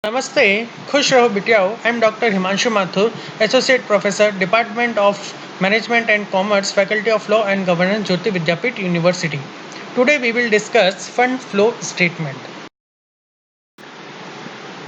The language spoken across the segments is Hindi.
नमस्ते, खुश रहो बिटियाओ। I am doctor Himanshu Mathur, associate professor, department of management and commerce, faculty of law and governance, Jyoti Vidyapeeth university. Today we will discuss fund flow statement.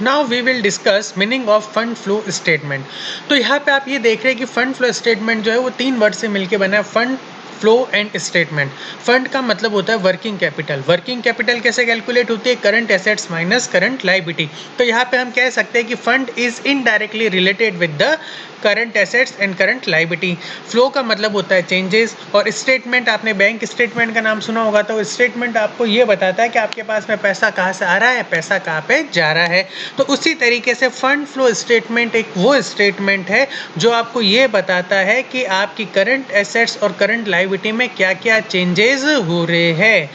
Now we will discuss meaning of fund flow statement. तो यहाँ पे आप ये देख रहे हैं कि फंड फ्लो स्टेटमेंट जो है वो 3 वर्ड से मिलकर बना है, fund flow and statement. Fund का मतलब होता है वर्किंग कैपिटल। वर्किंग कैपिटल कैसे कैलकुलेट होती है? Current assets minus current liability. तो यहाँ पे हम कह सकते हैं कि fund is indirectly related with the current assets and current liability. Flow का मतलब होता है चेंजेस, और स्टेटमेंट आपने बैंक स्टेटमेंट का नाम सुना होगा। तो स्टेटमेंट आपको ये बताता है कि आपके पास में पैसा कहाँ से आ रहा है, पैसा कहाँ पे जा रहा है। तो उसी तरीके से फंड फ्लो स्टेटमेंट एक वो स्टेटमेंट है जो आपको ये बताता है कि आपकी करंट एसेट्स और करंट लायबिलिटी में क्या क्या चेंजेस हो रहे हैं।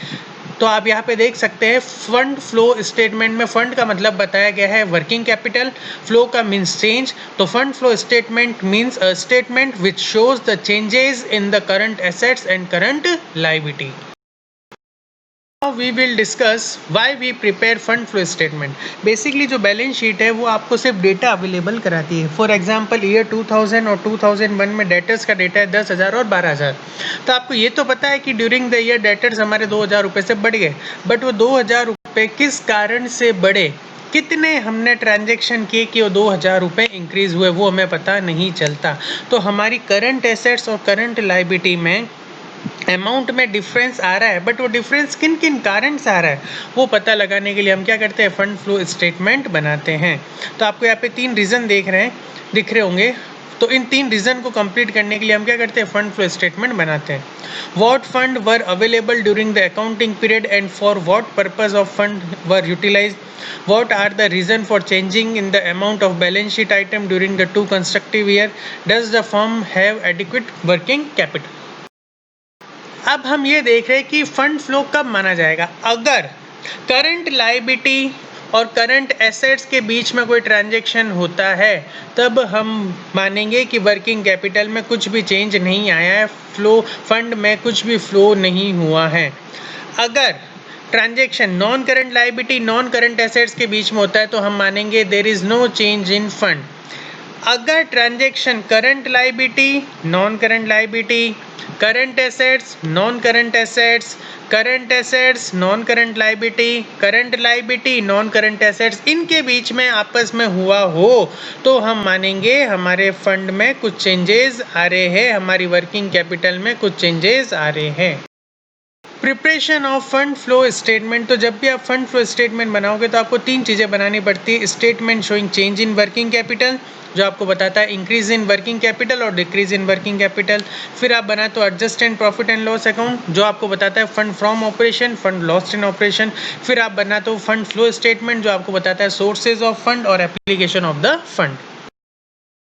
तो आप यहाँ पे देख सकते हैं फंड फ्लो स्टेटमेंट में फंड का मतलब बताया गया है वर्किंग कैपिटल, फ्लो का मीन्स चेंज। तो fund flow statement means a statement which shows the changes in the current assets and current liability. Now we will discuss why we prepare fund flow statement. Basically जो बैलेंस शीट है वो आपको सिर्फ डेटा अवेलेबल कराती है। फॉर एग्जांपल ईयर 2000 और 2001 में डेटर्स का डेटा है 10,000 और 12,000। तो आपको ये तो पता है कि ड्यूरिंग द ईयर डेटर्स हमारे 2,000 रुपये से बढ़ गए, बट वो 2,000 रुपये किस कारण से बढ़े, कितने हमने ट्रांजेक्शन किए कि वो 2,000 रुपये इंक्रीज हुए, वो हमें पता नहीं चलता। तो हमारी करंट एसेट्स और करंट लायबिलिटी में अमाउंट में डिफरेंस आ रहा है, बट वो डिफरेंस किन किन कारण से आ रहा है वो पता लगाने के लिए हम क्या करते हैं, फंड फ्लो स्टेटमेंट बनाते हैं। तो आपको यहाँ पे 3 रीज़न दिख रहे होंगे। तो इन 3 रीज़न को कंप्लीट करने के लिए हम क्या करते हैं, फंड फ्लो स्टेटमेंट बनाते हैं। What fund were available during the accounting period and for what purpose of fund were utilise. What are the reason for changing in the amount of balance sheet item during the 2 consecutive year? Does the firm have adequate working capital? अब हम ये देख रहे हैं कि फंड फ्लो कब माना जाएगा। अगर करंट लायबिलिटी और करंट एसेट्स के बीच में कोई ट्रांजैक्शन होता है तब हम मानेंगे कि वर्किंग कैपिटल में कुछ भी चेंज नहीं आया है, फ्लो फंड में कुछ भी फ्लो नहीं हुआ है। अगर transaction non current liability non current assets के बीच में होता है तो हम मानेंगे there is no change in fund. अगर transaction current liability non current liability, current assets non current assets, current assets non current liability, current liability non current assets, इनके बीच में आपस में हुआ हो तो हम मानेंगे हमारे फंड में कुछ चेंजेस आ रहे हैं, हमारी वर्किंग कैपिटल में कुछ चेंजेस आ रहे हैं। Preparation of fund flow statement. तो जब भी आप फंड फ्लो स्टेटमेंट बनाओगे तो आपको 3 चीज़ें बनानी पड़ती है। Statement showing change in working capital जो आपको बताता है इंक्रीज इन वर्किंग कैपिटल और डिक्रीज इन वर्किंग कैपिटल। फिर आप बनाए तो adjust and profit and loss account जो आपको बताता है fund from operation, fund lost in operation. फिर आप बना तो फंड फ्लो स्टेटमेंट जो आपको बताता है सोर्सेज ऑफ फंड और एप्लीकेशन ऑफ द फंड।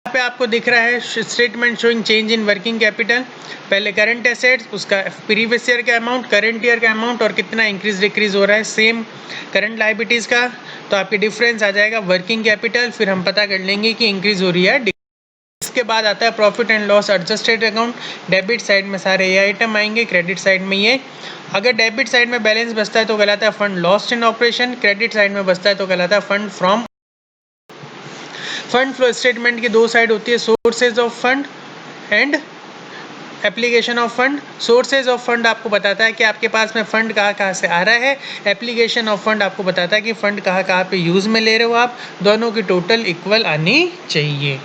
पे आपको दिख रहा है statement showing change in working capital. पहले करंट एसेट्स, उसका प्रीवियस ईयर का अमाउंट, करंट ईयर का अमाउंट और कितना इंक्रीज डिक्रीज हो रहा है। सेम करंट लायबिलिटीज़ का, तो आपके डिफरेंस आ जाएगा वर्किंग कैपिटल, फिर हम पता कर लेंगे कि इंक्रीज हो रही है। इसके बाद आता है profit and loss adjusted account. Debit side में सारे ये आइटम आएंगे, क्रेडिट साइड में ये। अगर डेबिट साइड में बैलेंस बचता है तो कहलाता है fund lost in operation, credit side में बचता है तो कहलाता है fund from. Fund flow statement की 2 साइड होती है, sources of fund and application of fund. Sources of fund आपको बताता है कि आपके पास में फंड कहाँ कहाँ से आ रहा है। एप्लीकेशन ऑफ फंड आपको बताता है कि फंड कहाँ कहाँ पे यूज़ में ले रहे हो आप। दोनों की टोटल इक्वल आनी चाहिए।